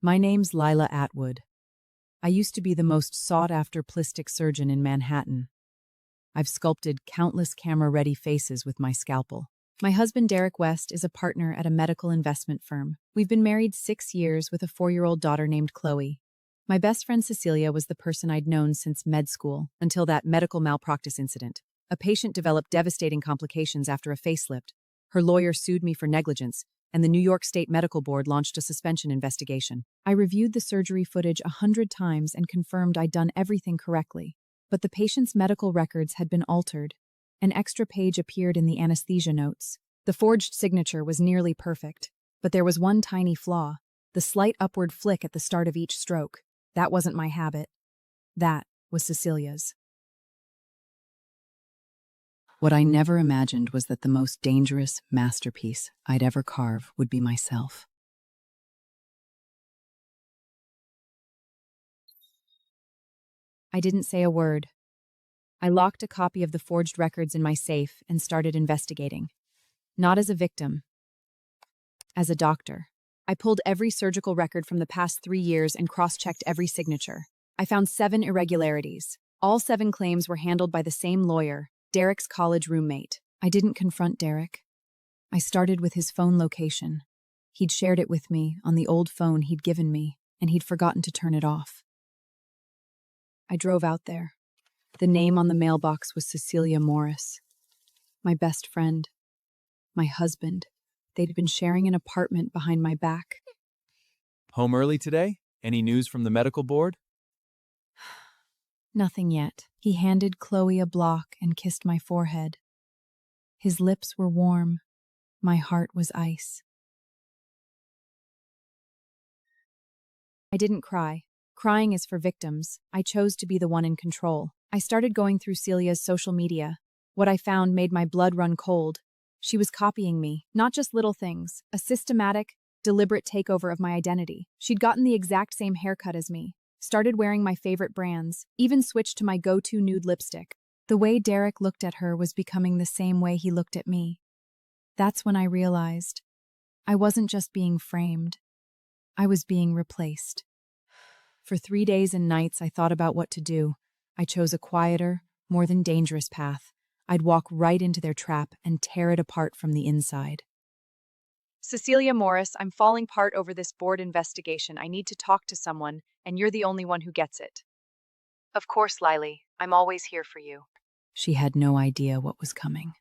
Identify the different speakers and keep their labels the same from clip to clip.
Speaker 1: My name's Lila Atwood. I used to be the most sought-after plastic surgeon in Manhattan. I've sculpted countless camera-ready faces with my scalpel. My husband, Derek West, is a partner at a medical investment firm. We've been married 6 years with a 4-year-old daughter named Chloe. My best friend Cecilia was the person I'd known since med school, until that medical malpractice incident. A patient developed devastating complications after a facelift. Her lawyer sued me for negligence, and the New York State Medical Board launched a suspension investigation. I reviewed the surgery footage 100 times and confirmed I'd done everything correctly. But the patient's medical records had been altered. An extra page appeared in the anesthesia notes. The forged signature was nearly perfect, but there was one tiny flaw: the slight upward flick at the start of each stroke. That wasn't my habit. That was Cecilia's. What I never imagined was that the most dangerous masterpiece I'd ever carve would be myself. I didn't say a word. I locked a copy of the forged records in my safe and started investigating. Not as a victim, as a doctor. I pulled every surgical record from the past 3 years and cross-checked every signature. I found 7 irregularities. All 7 claims were handled by the same lawyer, Derek's college roommate. I didn't confront Derek. I started with his phone location. He'd shared it with me on the old phone he'd given me, and he'd forgotten to turn it off. I drove out there. The name on the mailbox was Cecilia Morris. My best friend. My husband. They'd been sharing an apartment behind my back.
Speaker 2: Home early today? Any news from the medical board?
Speaker 1: Nothing yet. He handed Chloe a block and kissed my forehead. His lips were warm. My heart was ice. I didn't cry. Crying is for victims. I chose to be the one in control. I started going through Celia's social media. What I found made my blood run cold. She was copying me, not just little things, a systematic, deliberate takeover of my identity. She'd gotten the exact same haircut as me, started wearing my favorite brands, even switched to my go-to nude lipstick. The way Derek looked at her was becoming the same way he looked at me. That's when I realized I wasn't just being framed. I was being replaced. For 3 days and nights, I thought about what to do. I chose a quieter, more than dangerous path. I'd walk right into their trap and tear it apart from the inside. Cecilia Morris, I'm falling apart over this board investigation. I need to talk to someone, and you're the only one who gets it. Of course, Lily. I'm always here for you. She had no idea what was coming.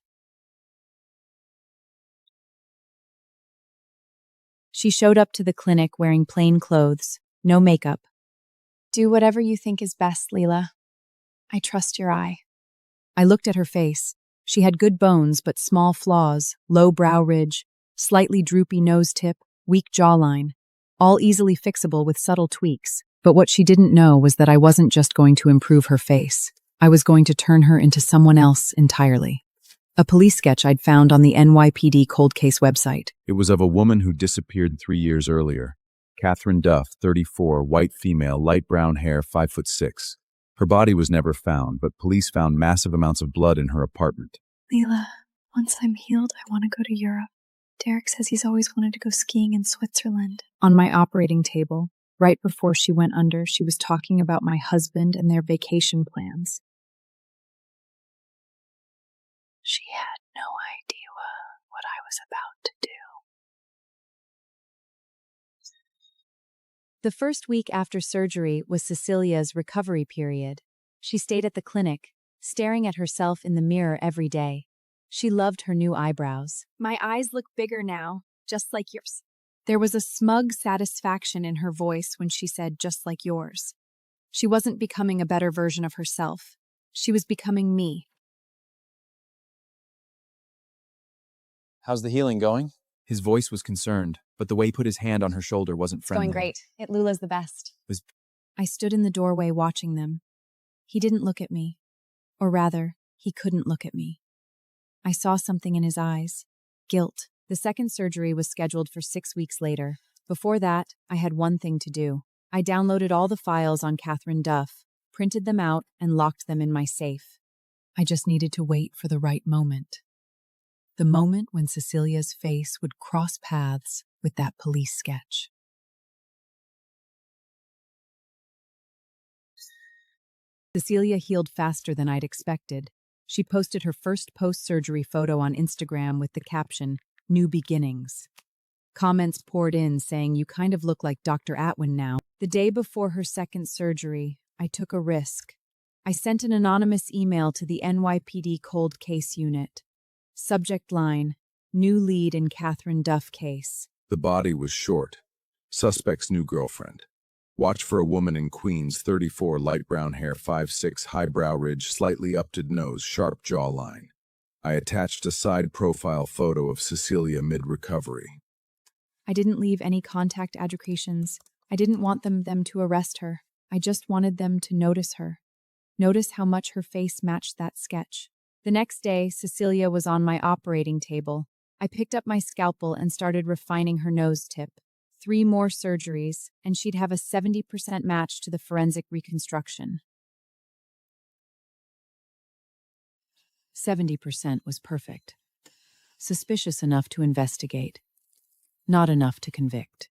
Speaker 1: She showed up to the clinic wearing plain clothes, no makeup. Do whatever you think is best, Leela. I trust your eye. I looked at her face. She had good bones, but small flaws, low brow ridge, slightly droopy nose tip, weak jawline, all easily fixable with subtle tweaks. But what she didn't know was that I wasn't just going to improve her face. I was going to turn her into someone else entirely. A police sketch I'd found on the NYPD cold case website.
Speaker 3: It was of a woman who disappeared 3 years earlier. Catherine Duff, 34, white female, light brown hair, 5'6". Her body was never found, but police found massive amounts of blood in her apartment.
Speaker 4: Leela, once I'm healed, I want to go to Europe. Derek says he's always wanted to go skiing in Switzerland.
Speaker 1: On my operating table, right before she went under, she was talking about my husband and their vacation plans.
Speaker 4: She had no idea what I was about to do.
Speaker 1: The first week after surgery was Cecilia's recovery period. She stayed at the clinic, staring at herself in the mirror every day. She loved her new eyebrows. My eyes look bigger now, just like yours. There was a smug satisfaction in her voice when she said, just like yours. She wasn't becoming a better version of herself. She was becoming me.
Speaker 2: How's the healing going? His voice was concerned, but the way he put his hand on her shoulder wasn't friendly.
Speaker 1: It's going great. Lula's the best. I stood in the doorway watching them. He didn't look at me. Or rather, he couldn't look at me. I saw something in his eyes. Guilt. The second surgery was scheduled for 6 weeks later. Before that, I had one thing to do. I downloaded all the files on Catherine Duff, printed them out, and locked them in my safe. I just needed to wait for the right moment. The moment when Cecilia's face would cross paths with that police sketch. Cecilia healed faster than I'd expected. She posted her first post-surgery photo on Instagram with the caption, "New Beginnings." Comments poured in saying, "You kind of look like Dr. Atwin now." The day before her second surgery, I took a risk. I sent an anonymous email to the NYPD Cold Case Unit. Subject line, "New lead in Catherine Duff case."
Speaker 3: The body was short. Suspect's new girlfriend. Watch for a woman in Queens, 34, light brown hair, 5'6", high brow ridge, slightly upturned nose, sharp jawline. I attached a side profile photo of Cecilia mid-recovery.
Speaker 1: I didn't leave any contact addresses. I didn't want them to arrest her. I just wanted them to notice her. Notice how much her face matched that sketch. The next day, Cecilia was on my operating table. I picked up my scalpel and started refining her nose tip. 3 more surgeries, and she'd have a 70% match to the forensic reconstruction. 70% was perfect. Suspicious enough to investigate. Not enough to convict.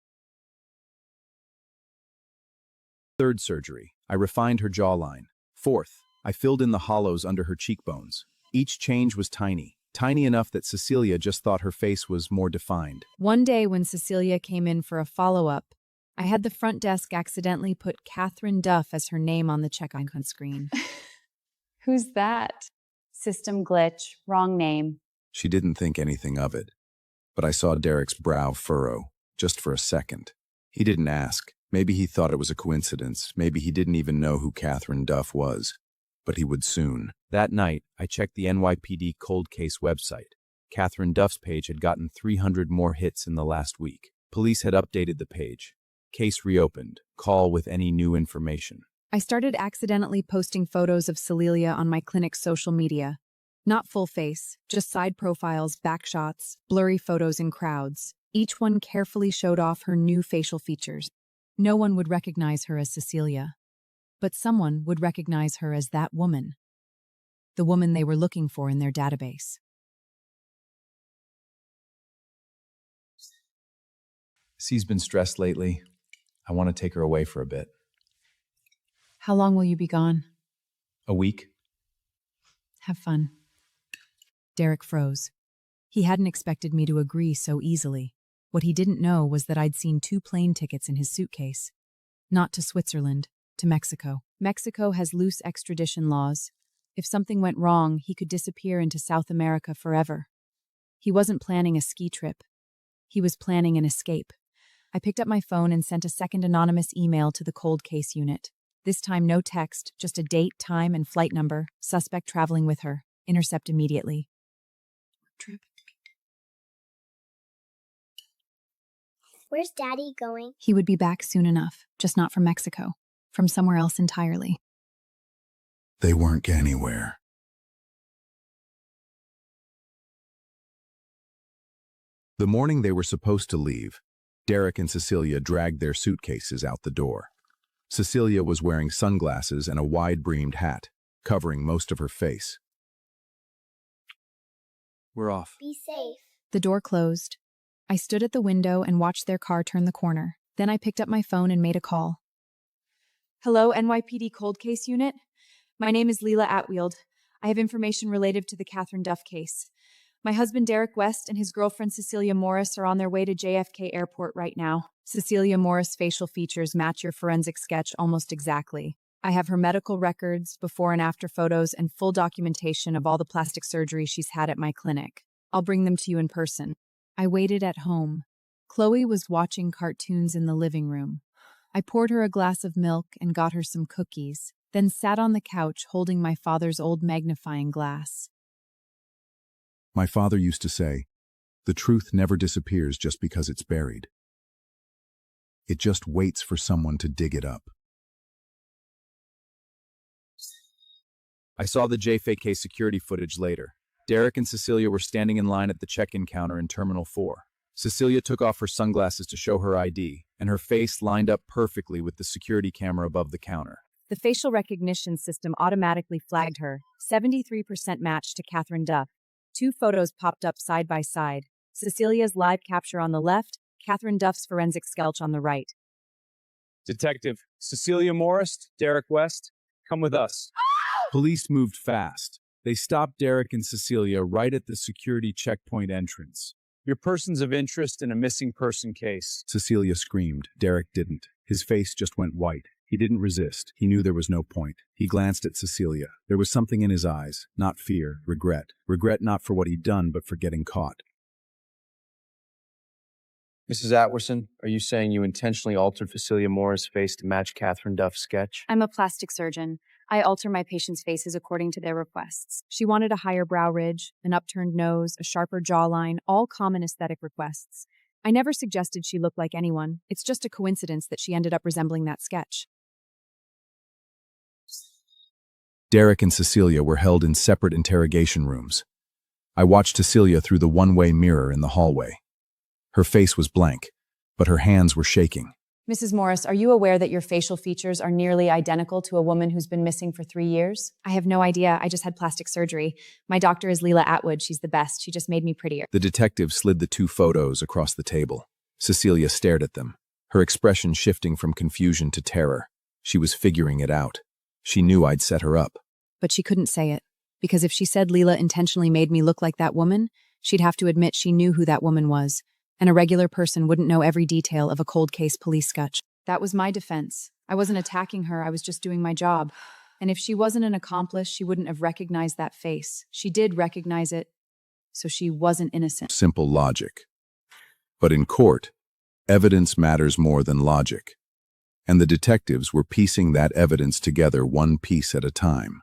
Speaker 2: Third surgery, I refined her jawline. Fourth, I filled in the hollows under her cheekbones. Each change was tiny enough that Cecilia just thought her face was more defined.
Speaker 1: One day when Cecilia came in for a follow-up, I had the front desk accidentally put Catherine Duff as her name on the check-in screen.
Speaker 5: Who's that? System glitch, wrong name.
Speaker 3: She didn't think anything of it. But I saw Derek's brow furrow, just for a second. He didn't ask. Maybe he thought it was a coincidence. Maybe he didn't even know who Catherine Duff was. But he would soon.
Speaker 2: That night, I checked the NYPD Cold Case website. Catherine Duff's page had gotten 300 more hits in the last week. Police had updated the page. Case reopened. Call with any new information.
Speaker 1: I started accidentally posting photos of Cecilia on my clinic's social media. Not full face, just side profiles, back shots, blurry photos in crowds. Each one carefully showed off her new facial features. No one would recognize her as Cecilia, but someone would recognize her as that woman. The woman they were looking for in their database.
Speaker 2: C's been stressed lately. I want to take her away for a bit.
Speaker 1: How long will you be gone?
Speaker 2: A week?
Speaker 1: Have fun. Derek froze. He hadn't expected me to agree so easily. What he didn't know was that I'd seen 2 plane tickets in his suitcase. Not to Switzerland, to Mexico. Mexico has loose extradition laws. If something went wrong, he could disappear into South America forever. He wasn't planning a ski trip. He was planning an escape. I picked up my phone and sent a second anonymous email to the Cold Case Unit. This time no text, just a date, time, and flight number. Suspect traveling with her. Intercept immediately. Trip.
Speaker 6: Where's Daddy going?
Speaker 1: He would be back soon enough, just not from Mexico. From somewhere else entirely.
Speaker 3: They weren't going anywhere. The morning they were supposed to leave, Derek and Cecilia dragged their suitcases out the door. Cecilia was wearing sunglasses and a wide-brimmed hat, covering most of her face.
Speaker 2: We're off.
Speaker 6: Be safe.
Speaker 1: The door closed. I stood at the window and watched their car turn the corner. Then I picked up my phone and made a call. Hello, NYPD Cold Case Unit. My name is Leela Atwield. I have information related to the Catherine Duff case. My husband Derek West and his girlfriend Cecilia Morris are on their way to JFK Airport right now. Cecilia Morris' facial features match your forensic sketch almost exactly. I have her medical records, before and after photos, and full documentation of all the plastic surgery she's had at my clinic. I'll bring them to you in person. I waited at home. Chloe was watching cartoons in the living room. I poured her a glass of milk and got her some cookies, then sat on the couch holding my father's old magnifying glass.
Speaker 3: My father used to say, "The truth never disappears just because it's buried. It just waits for someone to dig it up."
Speaker 2: I saw the JFK security footage later. Derek and Cecilia were standing in line at the check-in counter in Terminal 4. Cecilia took off her sunglasses to show her ID, and her face lined up perfectly with the security camera above the counter.
Speaker 1: The facial recognition system automatically flagged her. 73% match to Catherine Duff. 2 photos popped up side by side. Cecilia's live capture on the left, Catherine Duff's forensic sketch on the right.
Speaker 7: Detective Cecilia Morris, Derek West.
Speaker 2: Come with us. Police moved fast. They stopped Derek and Cecilia right at the security checkpoint entrance. Your persons of interest in a missing person case.
Speaker 3: Cecilia screamed. Derek didn't. His face just went white. He didn't resist. He knew there was no point. He glanced at Cecilia. There was something in his eyes. Not fear, regret. Regret not for what he'd done, but for getting caught.
Speaker 6: Mrs. Atwerson, are you saying you intentionally altered Cecilia Moore's face to match Catherine Duff's sketch?
Speaker 1: I'm a plastic surgeon. I alter my patients' faces according to their requests. She wanted a higher brow ridge, an upturned nose, a sharper jawline, all common aesthetic requests. I never suggested she look like anyone. It's just a coincidence that she ended up resembling that sketch.
Speaker 3: Derek and Cecilia were held in separate interrogation rooms. I watched Cecilia through the one-way mirror in the hallway. Her face was blank, but her hands were shaking.
Speaker 1: Mrs. Morris, are you aware that your facial features are nearly identical to a woman who's been missing for 3 years? I have no idea. I just had plastic surgery. My doctor is Leela Atwood. She's the best. She just made me prettier.
Speaker 3: The detective slid the 2 photos across the table. Cecilia stared at them, her expression shifting from confusion to terror. She was figuring it out. She knew I'd set her up.
Speaker 1: But she couldn't say it, because if she said Leela intentionally made me look like that woman, she'd have to admit she knew who that woman was. And a regular person wouldn't know every detail of a cold case police sketch. That was my defense. I wasn't attacking her, I was just doing my job. And if she wasn't an accomplice, she wouldn't have recognized that face. She did recognize it, so she wasn't innocent.
Speaker 3: Simple logic. But in court, evidence matters more than logic. And the detectives were piecing that evidence together one piece at a time.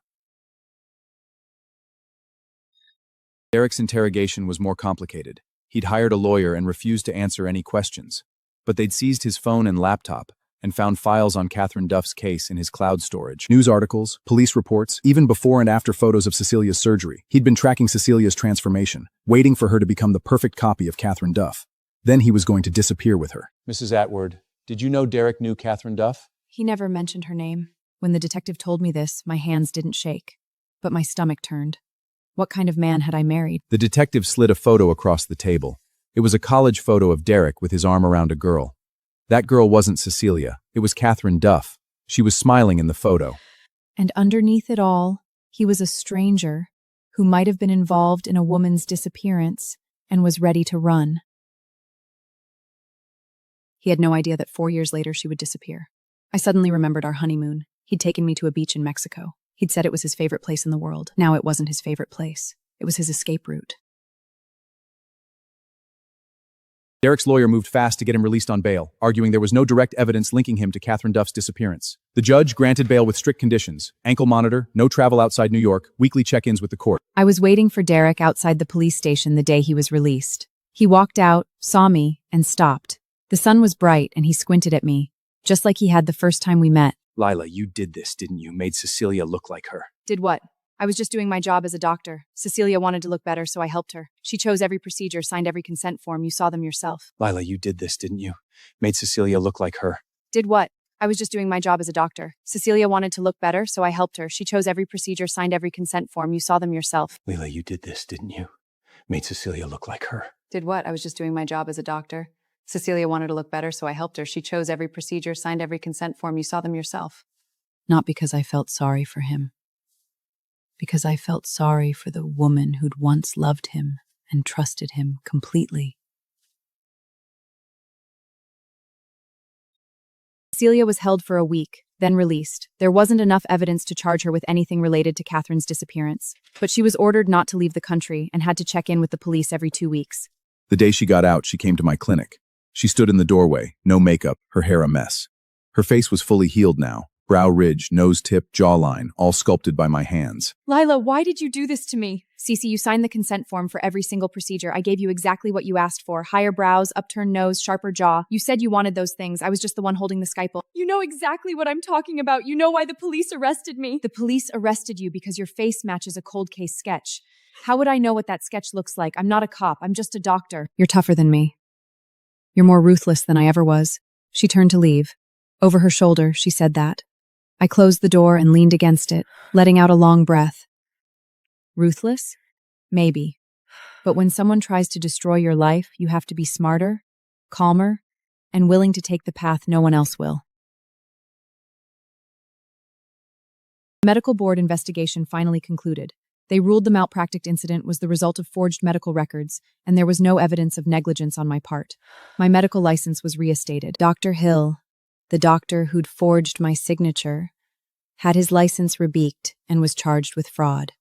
Speaker 2: Derek's interrogation was more complicated. He'd hired a lawyer and refused to answer any questions. But they'd seized his phone and laptop and found files on Catherine Duff's case in his cloud storage. News articles, police reports, even before and after photos of Cecilia's surgery. He'd been tracking Cecilia's transformation, waiting for her to become the perfect copy of Catherine Duff. Then he was going to disappear with her. Mrs. Atwood, did you know Derek knew Catherine Duff?
Speaker 1: He never mentioned her name. When the detective told me this, my hands didn't shake, but my stomach turned. What kind of man had I married?
Speaker 3: The detective slid a photo across the table. It was a college photo of Derek with his arm around a girl. That girl wasn't Cecilia. It was Catherine Duff. She was smiling in the photo.
Speaker 1: And underneath it all, he was a stranger who might have been involved in a woman's disappearance and was ready to run. He had no idea that 4 years later she would disappear. I suddenly remembered our honeymoon. He'd taken me to a beach in Mexico. He'd said it was his favorite place in the world. Now it wasn't his favorite place. It was his escape route.
Speaker 2: Derek's lawyer moved fast to get him released on bail, arguing there was no direct evidence linking him to Catherine Duff's disappearance. The judge granted bail with strict conditions: ankle monitor, no travel outside New York, weekly check-ins with the court.
Speaker 1: I was waiting for Derek outside the police station the day he was released. He walked out, saw me, and stopped. The sun was bright, and he squinted at me, just like he had the first time we met.
Speaker 2: Lila, you did this, didn't you? Made Cecilia look like her.
Speaker 1: Did what? I was just doing my job as a doctor. Cecilia wanted to look better, so I helped her. She chose every procedure, signed every consent form. You saw them yourself.
Speaker 2: Lila, you did this, didn't you? Made Cecilia look like her.
Speaker 1: Did what? I was just doing my job as a doctor. Cecilia wanted to look better, so I helped her. She chose every procedure, signed every consent form. You saw them yourself.
Speaker 2: Lila, you did this, didn't you? Made Cecilia look like her.
Speaker 1: Did what? I was just doing my job as a doctor. Cecilia wanted to look better, so I helped her. She chose every procedure, signed every consent form. You saw them yourself. Not because I felt sorry for him. Because I felt sorry for the woman who'd once loved him and trusted him completely. Celia was held for a week, then released. There wasn't enough evidence to charge her with anything related to Catherine's disappearance, but she was ordered not to leave the country and had to check in with the police every 2 weeks.
Speaker 3: The day she got out, she came to my clinic. She stood in the doorway, no makeup, her hair a mess. Her face was fully healed now. Brow ridge, nose tip, jawline, all sculpted by my hands.
Speaker 1: Lila, why did you do this to me? Cece, you signed the consent form for every single procedure. I gave you exactly what you asked for. Higher brows, upturned nose, sharper jaw. You said you wanted those things. I was just the one holding the scalpel. You know exactly what I'm talking about. You know why the police arrested me. The police arrested you because your face matches a cold case sketch. How would I know what that sketch looks like? I'm not a cop. I'm just a doctor. You're tougher than me. You're more ruthless than I ever was. She turned to leave. Over her shoulder, she said that. I closed the door and leaned against it, letting out a long breath. Ruthless? Maybe. But when someone tries to destroy your life, you have to be smarter, calmer, and willing to take the path no one else will. The medical board investigation finally concluded. They ruled the malpractice incident was the result of forged medical records, and there was no evidence of negligence on my part. My medical license was reinstated. Dr. Hill, the doctor who'd forged my signature, had his license rebuked and was charged with fraud.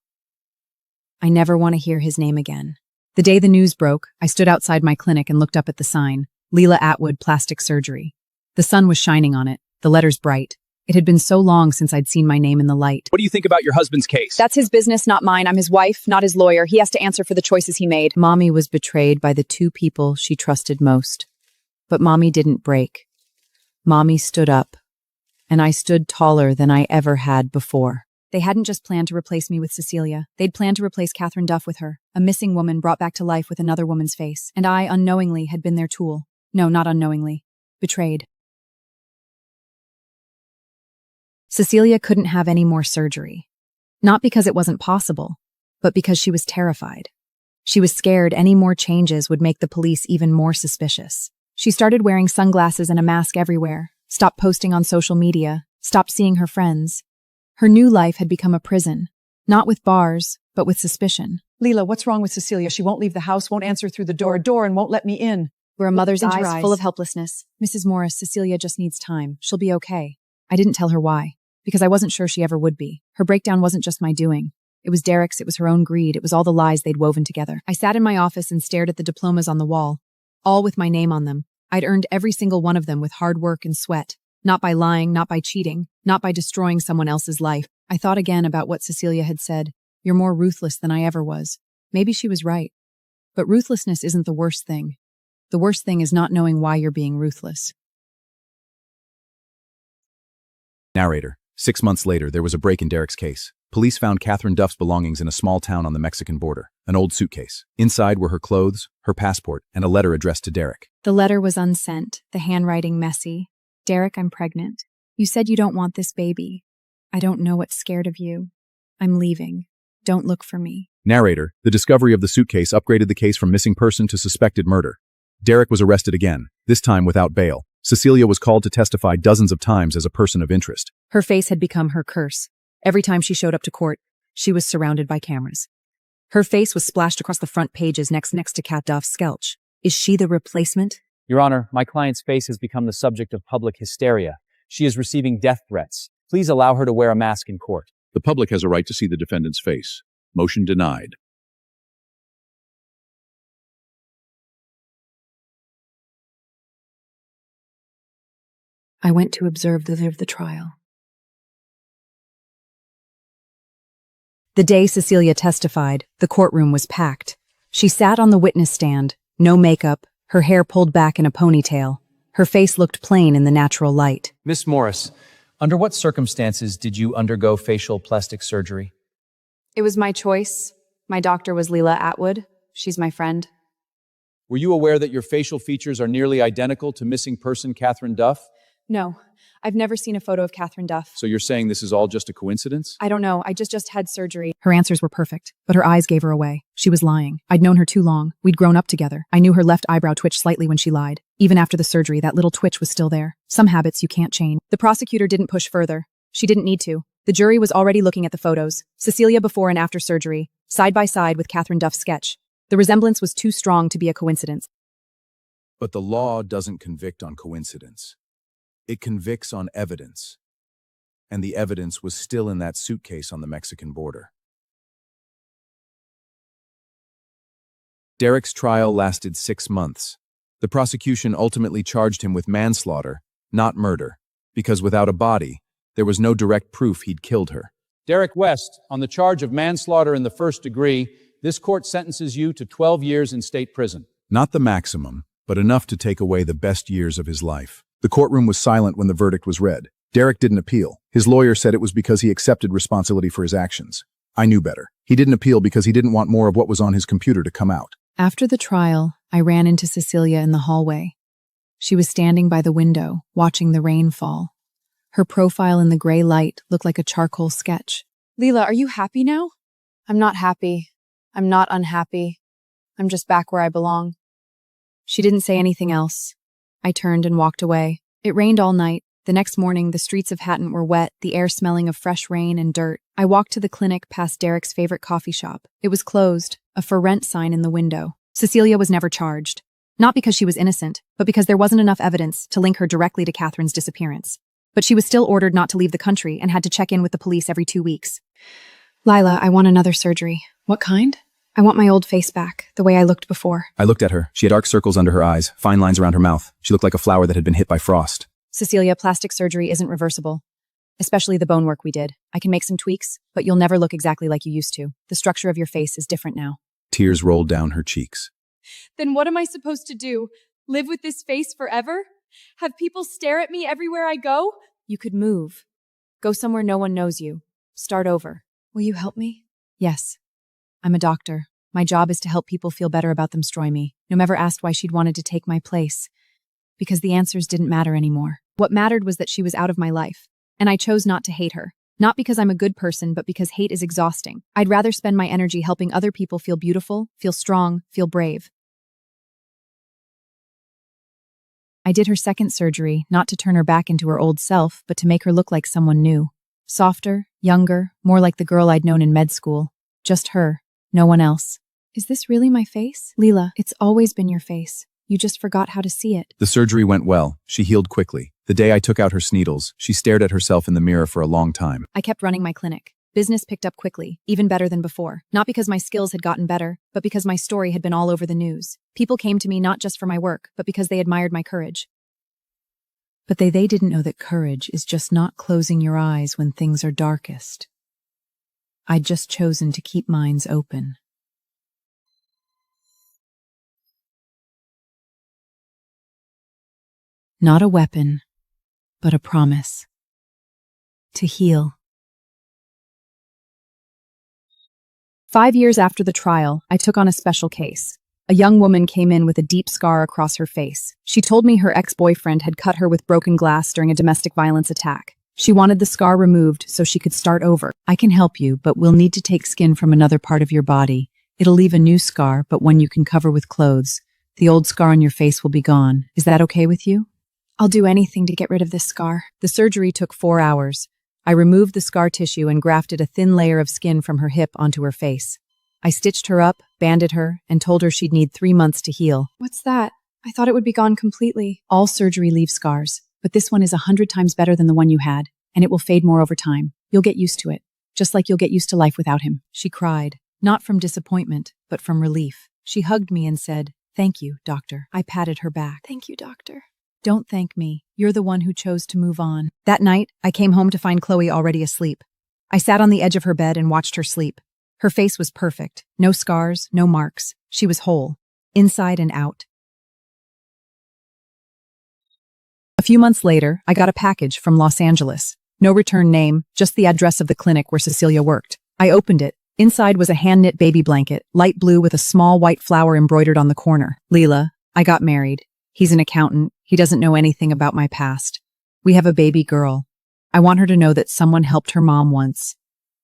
Speaker 1: I never want to hear his name again. The day the news broke, I stood outside my clinic and looked up at the sign, Leela Atwood Plastic Surgery. The sun was shining on it, the letters bright. It had been so long since I'd seen my name in the light.
Speaker 2: What do you think about your husband's case?
Speaker 1: That's his business, not mine. I'm his wife, not his lawyer. He has to answer for the choices he made. Mommy was betrayed by the two people she trusted most. But Mommy didn't break. Mommy stood up, and I stood taller than I ever had before. They hadn't just planned to replace me with Cecilia. They'd planned to replace Catherine Duff with her, a missing woman brought back to life with another woman's face. And I, unknowingly, had been their tool. No, not unknowingly. Betrayed. Cecilia couldn't have any more surgery. Not because it wasn't possible, but because she was terrified. She was scared any more changes would make the police even more suspicious. She started wearing sunglasses and a mask everywhere, stopped posting on social media, stopped seeing her friends. Her new life had become a prison, not with bars, but with suspicion.
Speaker 7: Leela, what's wrong with Cecilia? She won't leave the house, won't answer through the door, and won't let me in.
Speaker 1: Where a mother's
Speaker 7: Into her
Speaker 1: eyes
Speaker 7: eyes.
Speaker 1: full of helplessness. Mrs. Morris, Cecilia just needs time. She'll be okay. I didn't tell her why, because I wasn't sure she ever would be. Her breakdown wasn't just my doing. It was Derek's, it was her own greed, it was all the lies they'd woven together. I sat in my office and stared at the diplomas on the wall, all with my name on them. I'd earned every single one of them with hard work and sweat, not by lying, not by cheating, not by destroying someone else's life. I thought again about what Cecilia had said. You're more ruthless than I ever was. Maybe she was right. But ruthlessness isn't the worst thing. The worst thing is not knowing why you're being ruthless.
Speaker 2: Narrator. 6 months later, there was a break in Derek's case. Police found Catherine Duff's belongings in a small town on the Mexican border, an old suitcase. Inside were her clothes, her passport, and a letter addressed to Derek.
Speaker 1: The letter was unsent, the handwriting messy. Derek, I'm pregnant. You said you don't want this baby. I don't know what's scared of you. I'm leaving. Don't look for me.
Speaker 2: Narrator. The discovery of the suitcase upgraded the case from missing person to suspected murder. Derek was arrested again, this time without bail. Cecilia was called to testify dozens of times as a person of interest.
Speaker 1: Her face had become her curse. Every time she showed up to court, she was surrounded by cameras. Her face was splashed across the front pages next to Cat Duff's skelch. Is she the replacement?
Speaker 6: Your Honor, my client's face has become the subject of public hysteria. She is receiving death threats. Please allow her to wear a mask in court.
Speaker 3: The public has a right to see the defendant's face. Motion denied.
Speaker 4: I went to observe the trial.
Speaker 1: The day Cecilia testified, the courtroom was packed. She sat on the witness stand, no makeup, her hair pulled back in a ponytail. Her face looked plain in the natural light.
Speaker 6: Miss Morris, under what circumstances did you undergo facial plastic surgery?
Speaker 1: It was my choice. My doctor was Leela Atwood. She's my friend.
Speaker 2: Were you aware that your facial features are nearly identical to missing person Catherine Duff?
Speaker 1: No, I've never seen a photo of Catherine Duff.
Speaker 2: So you're saying this is all just a coincidence?
Speaker 1: I don't know. I just had surgery. Her answers were perfect, but her eyes gave her away. She was lying. I'd known her too long. We'd grown up together. I knew her left eyebrow twitched slightly when she lied. Even after the surgery, that little twitch was still there. Some habits you can't change. The prosecutor didn't push further. She didn't need to. The jury was already looking at the photos. Cecilia before and after surgery, side by side with Catherine Duff's sketch. The resemblance was too strong to be a coincidence.
Speaker 2: But the law doesn't convict on coincidence. It convicts on evidence. And the evidence was still in that suitcase on the Mexican border. Derek's trial lasted 6 months. The prosecution ultimately charged him with manslaughter, not murder, because without a body, there was no direct proof he'd killed her. Derek West, on the charge of manslaughter in the first degree, this court sentences you to 12 years in state prison. Not the maximum, but enough to take away the best years of his life. The courtroom was silent when the verdict was read. Derek didn't appeal. His lawyer said it was because he accepted responsibility for his actions. I knew better. He didn't appeal because he didn't want more of what was on his computer to come out.
Speaker 1: After the trial, I ran into Cecilia in the hallway. She was standing by the window, watching the rain fall. Her profile in the gray light looked like a charcoal sketch. Leela, are you happy now? I'm not happy. I'm not unhappy. I'm just back where I belong. She didn't say anything else. I turned and walked away. It rained all night. The The next morning, the streets of Hatton were wet, the air smelling of fresh rain and dirt. I walked to the clinic past Derek's favorite coffee shop. It was closed, a for rent sign in the window. Cecilia was never charged. Not because she was innocent, but because there wasn't enough evidence to link her directly to Catherine's disappearance. But she was still ordered not to leave the country and had to check in with the police every 2 weeks. Lila, I want another surgery.
Speaker 7: What kind?
Speaker 1: I want my old face back, the way I looked before.
Speaker 2: I looked at her. She had dark circles under her eyes, fine lines around her mouth. She looked like a flower that had been hit by frost.
Speaker 1: Cecilia, plastic surgery isn't reversible. Especially the bone work we did. I can make some tweaks, but you'll never look exactly like you used to. The structure of your face is different now.
Speaker 2: Tears rolled down her cheeks.
Speaker 8: Then what am I supposed to do? Live with this face forever? Have people stare at me everywhere I go?
Speaker 1: You could move. Go somewhere no one knows you. Start over.
Speaker 7: Will you help me?
Speaker 1: Yes. I'm a doctor. My job is to help people feel better about them destroy me. No one ever asked why she'd wanted to take my place. Because the answers didn't matter anymore. What mattered was that she was out of my life. And I chose not to hate her. Not because I'm a good person, but because hate is exhausting. I'd rather spend my energy helping other people feel beautiful, feel strong, feel brave. I did her second surgery, not to turn her back into her old self, but to make her look like someone new. Softer, younger, more like the girl I'd known in med school. Just her, no one else. Is this really my face? Leela, it's always been your face. You just forgot how to see it.
Speaker 2: The surgery went well. She healed quickly. The day I took out her sneedles, she stared at herself in the mirror for a long time.
Speaker 1: I kept running my clinic. Business picked up quickly, even better than before. Not because my skills had gotten better, but because my story had been all over the news. People came to me not just for my work, but because they admired my courage. But they didn't know that courage is just not closing your eyes when things are darkest. I'd just chosen to keep minds open. Not a weapon, but a promise. To heal. 5 years after the trial, I took on a special case. A young woman came in with a deep scar across her face. She told me her ex-boyfriend had cut her with broken glass during a domestic violence attack. She wanted the scar removed so she could start over. I can help you, but we'll need to take skin from another part of your body. It'll leave a new scar, but one you can cover with clothes. The old scar on your face will be gone. Is that okay with you? I'll do anything to get rid of this scar. The surgery took 4 hours. I removed the scar tissue and grafted a thin layer of skin from her hip onto her face. I stitched her up, banded her, and told her she'd need 3 months to heal.
Speaker 8: What's that? I thought it would be gone completely.
Speaker 1: All surgery leaves scars, but this one is 100 times better than the one you had, and it will fade more over time. You'll get used to it, just like you'll get used to life without him. She cried, not from disappointment, but from relief. She hugged me and said, "Thank you, doctor." I patted her back.
Speaker 8: Thank you, doctor.
Speaker 1: Don't thank me. You're the one who chose to move on. That night, I came home to find Chloe already asleep. I sat on the edge of her bed and watched her sleep. Her face was perfect. No scars, no marks. She was whole, inside and out. A few months later, I got a package from Los Angeles. No return name, just the address of the clinic where Cecilia worked. I opened it. Inside was a hand-knit baby blanket, light blue with a small white flower embroidered on the corner. Leela, I got married. He's an accountant. He doesn't know anything about my past. We have a baby girl. I want her to know that someone helped her mom once.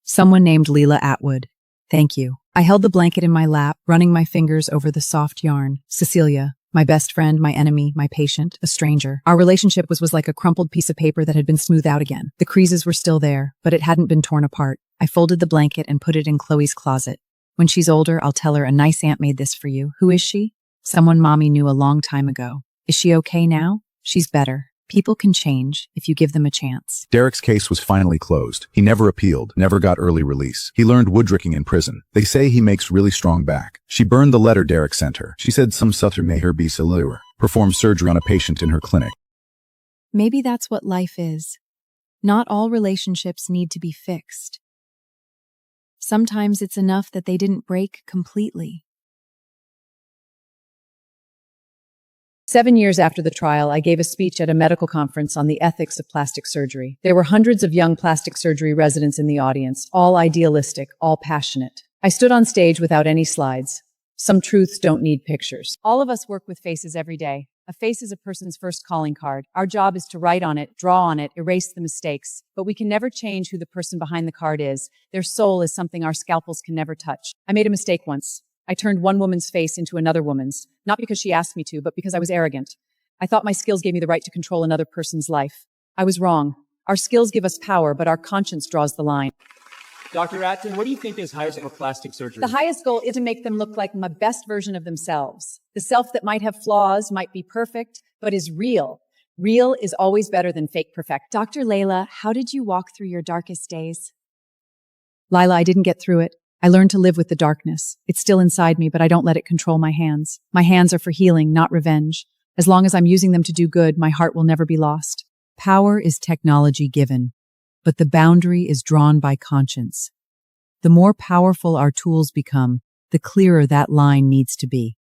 Speaker 1: Someone named Leela Atwood. Thank you. I held the blanket in my lap, running my fingers over the soft yarn. Cecilia, my best friend, my enemy, my patient, a stranger. Our relationship was like a crumpled piece of paper that had been smoothed out again. The creases were still there, but it hadn't been torn apart. I folded the blanket and put it in Chloe's closet. When she's older, I'll tell her a nice aunt made this for you. Who is she? Someone mommy knew a long time ago. Is she okay now? She's better. People can change if you give them a chance.
Speaker 3: Derek's case was finally closed. He never appealed, never got early release. He learned woodricking in prison. They say he makes really strong back. She burned the letter Derek sent her. She said some sutter made her be cellular, perform surgery on a patient in her clinic.
Speaker 1: Maybe that's what life is. Not all relationships need to be fixed. Sometimes it's enough that they didn't break completely.
Speaker 7: 7 years after the trial, I gave a speech at a medical conference on the ethics of plastic surgery. There were hundreds of young plastic surgery residents in the audience, all idealistic, all passionate. I stood on stage without any slides. Some truths don't need pictures. All of us work with faces every day. A face is a person's first calling card. Our job is to write on it, draw on it, erase the mistakes. But we can never change who the person behind the card is. Their soul is something our scalpels can never touch. I made a mistake once. I turned one woman's face into another woman's, not because she asked me to, but because I was arrogant. I thought my skills gave me the right to control another person's life. I was wrong. Our skills give us power, but our conscience draws the line.
Speaker 6: Dr. Atkin, what do you think is highest for plastic surgery?
Speaker 7: The highest goal is to make them look like my best version of themselves. The self that might have flaws, might be perfect, but is real. Real is always better than fake perfect.
Speaker 1: Dr. Layla, how did you walk through your darkest days?
Speaker 7: Lila, I didn't get through it. I learned to live with the darkness. It's still inside me, but I don't let it control my hands. My hands are for healing, not revenge. As long as I'm using them to do good, my heart will never be lost. Power is technology given, but the boundary is drawn by conscience. The more powerful our tools become, the clearer that line needs to be.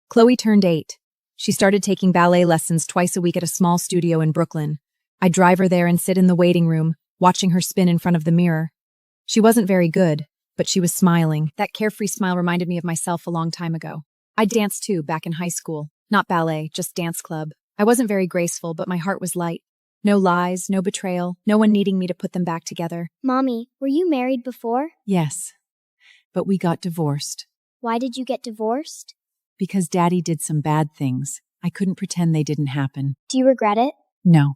Speaker 1: Chloe turned 8. She started taking ballet lessons twice a week at a small studio in Brooklyn. I'd drive her there and sit in the waiting room, watching her spin in front of the mirror. She wasn't very good, but she was smiling. That carefree smile reminded me of myself a long time ago. I danced too, back in high school. Not ballet, just dance club. I wasn't very graceful, but my heart was light. No lies, no betrayal, no one needing me to put them back together.
Speaker 9: Mommy, were you married before?
Speaker 7: Yes, but we got divorced.
Speaker 9: Why did you get divorced?
Speaker 7: Because Daddy did some bad things. I couldn't pretend they didn't happen.
Speaker 9: Do you regret it?
Speaker 7: No,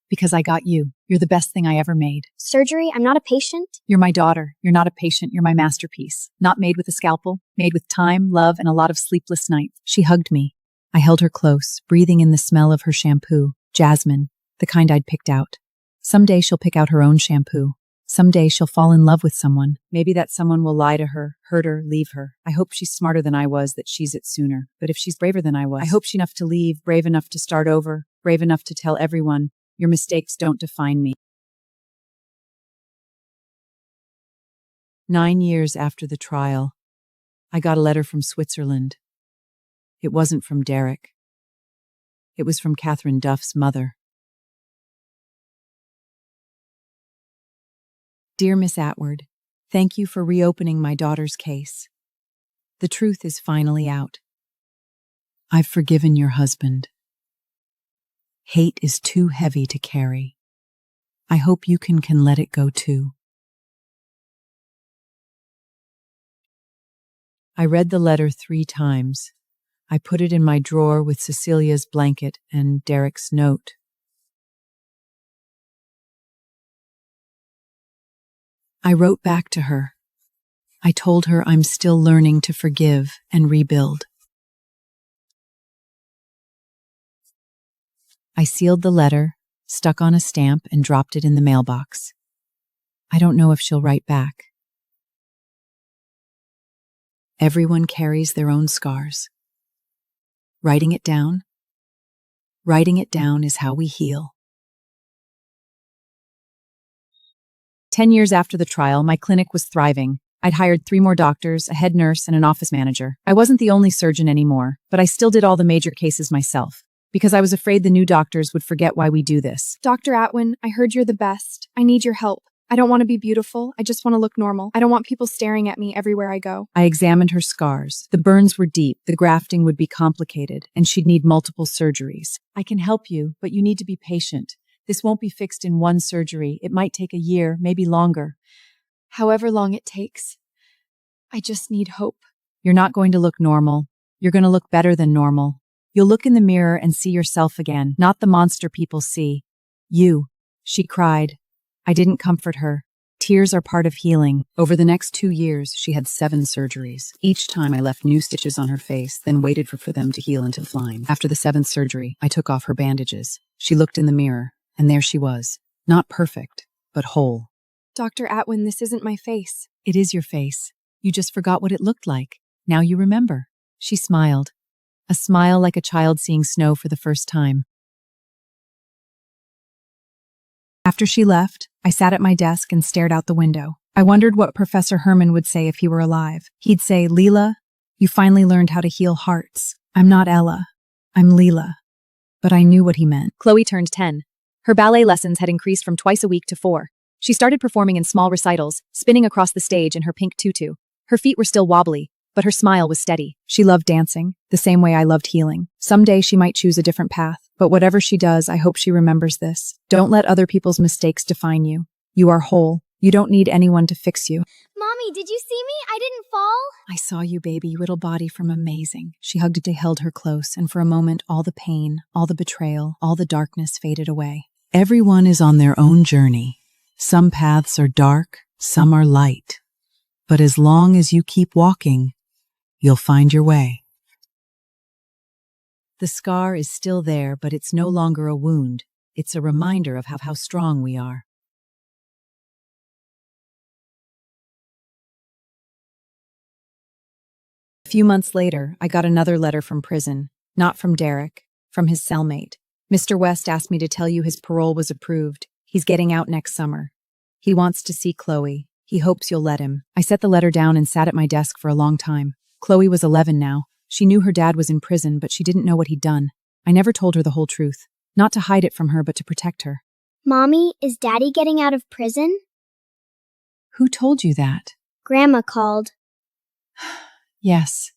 Speaker 7: because I got you. You're the best thing I ever made.
Speaker 9: Surgery? I'm not a patient?
Speaker 7: You're my daughter. You're not a patient. You're my masterpiece. Not made with a scalpel, made with time, love, and a lot of sleepless nights. She hugged me. I held her close, breathing in the smell of her shampoo, jasmine, the kind I'd picked out. Someday she'll pick out her own shampoo. Someday she'll fall in love with someone. Maybe that someone will lie to her, hurt her, leave her. I hope she's smarter than I was, that she's it sooner. But if she's braver than I was, I hope she's enough to leave, brave enough to start over, brave enough to tell everyone, your mistakes don't define me. 9 years after the trial, I got a letter from Switzerland. It wasn't from Derek. It was from Catherine Duff's mother.
Speaker 1: Dear Miss Atwood, thank you for reopening my daughter's case. The truth is finally out.
Speaker 7: I've forgiven your husband. Hate is too heavy to carry. I hope you can let it go too. I read the letter 3 times. I put it in my drawer with Cecilia's blanket and Derek's note. I wrote back to her. I told her I'm still learning to forgive and rebuild. I sealed the letter, stuck on a stamp, and dropped it in the mailbox. I don't know if she'll write back. Everyone carries their own scars. Writing it down is how we heal.
Speaker 1: 10 years after the trial, my clinic was thriving. I'd hired 3 more doctors, a head nurse, and an office manager. I wasn't the only surgeon anymore, but I still did all the major cases myself, because I was afraid the new doctors would forget why we do this.
Speaker 8: Dr. Atwin, I heard you're the best. I need your help. I don't want to be beautiful. I just want to look normal. I don't want people staring at me everywhere I go.
Speaker 7: I examined her scars. The burns were deep, the grafting would be complicated, and she'd need multiple surgeries. I can help you, but you need to be patient. This won't be fixed in one surgery. It might take a year, maybe longer.
Speaker 8: However long it takes. I just need hope.
Speaker 7: You're not going to look normal. You're going to look better than normal. You'll look in the mirror and see yourself again, not the monster people see. You. She cried. I didn't comfort her. Tears are part of healing. Over the next 2 years, she had 7 surgeries. Each time I left new stitches on her face, then waited for them to heal into flame. After the 7th surgery, I took off her bandages. She looked in the mirror, and there she was. Not perfect, but whole.
Speaker 8: Dr. Atwin, this isn't my face.
Speaker 7: It is your face. You just forgot what it looked like. Now you remember. She smiled. A smile like a child seeing snow for the first time.
Speaker 1: After she left, I sat at my desk and stared out the window. I wondered what Professor Herman would say if he were alive. He'd say, Leela, you finally learned how to heal hearts. I'm not Ella. I'm Leela. But I knew what he meant.
Speaker 10: Chloe turned 10. Her ballet lessons had increased from twice a week to 4. She started performing in small recitals, spinning across the stage in her pink tutu. Her feet were still wobbly, but her smile was steady.
Speaker 1: She loved dancing, the same way I loved healing. Someday she might choose a different path, but whatever she does, I hope she remembers this. Don't let other people's mistakes define you. You are whole. You don't need anyone to fix you.
Speaker 9: Mommy, did you see me? I didn't fall.
Speaker 1: I saw you, baby, you little body from amazing. She hugged it, held her close, and for a moment, all the pain, all the betrayal, all the darkness faded away.
Speaker 7: Everyone is on their own journey. Some paths are dark, some are light. But as long as you keep walking, you'll find your way. The scar is still there, but it's no longer a wound. It's a reminder of how strong we are.
Speaker 1: A few months later, I got another letter from prison. Not from Derek, from his cellmate. Mr. West asked me to tell you his parole was approved. He's getting out next summer. He wants to see Chloe. He hopes you'll let him. I set the letter down and sat at my desk for a long time. Chloe was 11 now. She knew her dad was in prison, but she didn't know what he'd done. I never told her the whole truth. Not to hide it from her, but to protect her.
Speaker 9: Mommy, is Daddy getting out of prison?
Speaker 7: Who told you that?
Speaker 9: Grandma called.
Speaker 7: Yes,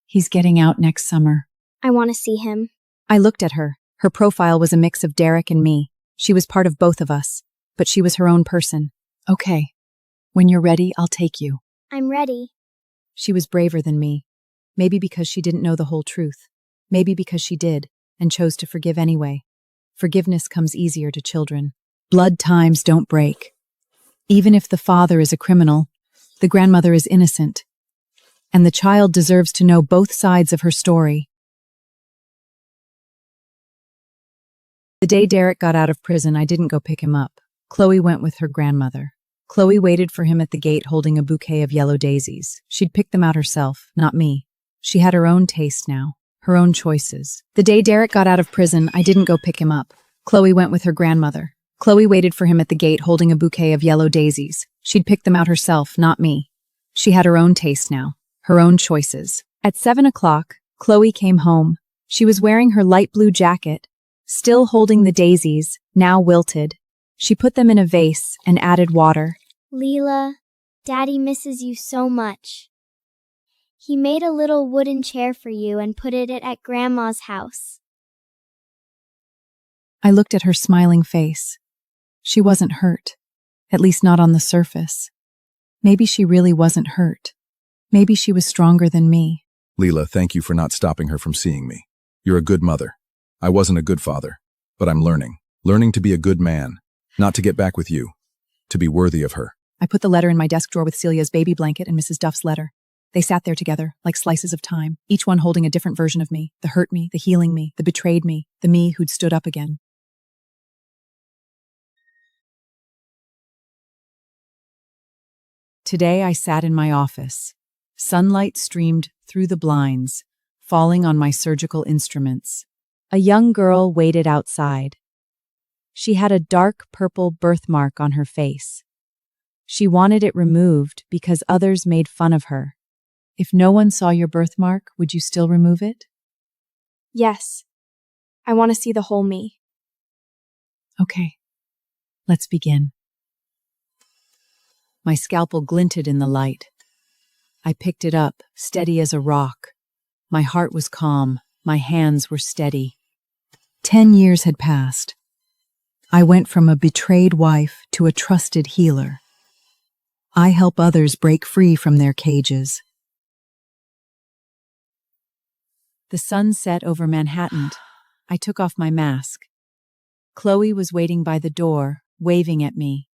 Speaker 7: he's getting out next summer.
Speaker 9: I want to see him.
Speaker 1: I looked at her. Her profile was a mix of Derek and me. She was part of both of us, but she was her own person.
Speaker 7: Okay. When you're ready, I'll take you.
Speaker 9: I'm ready.
Speaker 1: She was braver than me. Maybe because she didn't know the whole truth. Maybe because she did, and chose to forgive anyway. Forgiveness comes easier to children.
Speaker 7: Blood ties don't break. Even if the father is a criminal, the grandmother is innocent. And the child deserves to know both sides of her story.
Speaker 1: The day Derek got out of prison, I didn't go pick him up. Chloe went with her grandmother. Chloe waited for him at the gate holding a bouquet of yellow daisies. She'd picked them out herself, not me. She had her own taste now, her own choices. The day Derek got out of prison, I didn't go pick him up. Chloe went with her grandmother. Chloe waited for him at the gate holding a bouquet of yellow daisies. She'd picked them out herself, not me. She had her own taste now, her own choices. At 7 o'clock, Chloe came home. She was wearing her light blue jacket, still holding the daisies, now wilted. She put them in a vase and added water.
Speaker 9: Leela, Daddy misses you so much. He made a little wooden chair for you and put it at Grandma's house.
Speaker 1: I looked at her smiling face. She wasn't hurt, at least not on the surface. Maybe she really wasn't hurt. Maybe she was stronger than me.
Speaker 3: Leela, thank you for not stopping her from seeing me. You're a good mother. I wasn't a good father, but I'm learning. Learning to be a good man, not to get back with you, to be worthy of her.
Speaker 1: I put the letter in my desk drawer with Celia's baby blanket and Mrs. Duff's letter. They sat there together, like slices of time, each one holding a different version of me, the hurt me, the healing me, the betrayed me, the me who'd stood up again.
Speaker 7: Today I sat in my office. Sunlight streamed through the blinds, falling on my surgical instruments.
Speaker 10: A young girl waited outside. She had a dark purple birthmark on her face. She wanted it removed because others made fun of her.
Speaker 7: If no one saw your birthmark, would you still remove it?
Speaker 8: Yes. I want to see the whole me.
Speaker 7: Okay, let's begin. My scalpel glinted in the light. I picked it up, steady as a rock. My heart was calm. My hands were steady. 10 years had passed. I went from a betrayed wife to a trusted healer. I help others break free from their cages. The sun set over Manhattan. I took off my mask. Chloe was waiting by the door, waving at me.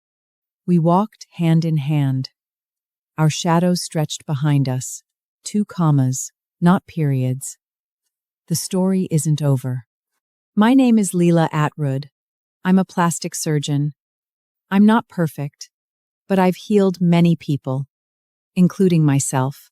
Speaker 7: We walked hand in hand. Our shadows stretched behind us. 2 commas, not periods. The story isn't over. My name is Leela Atwood. I'm a plastic surgeon. I'm not perfect, but I've healed many people, including myself.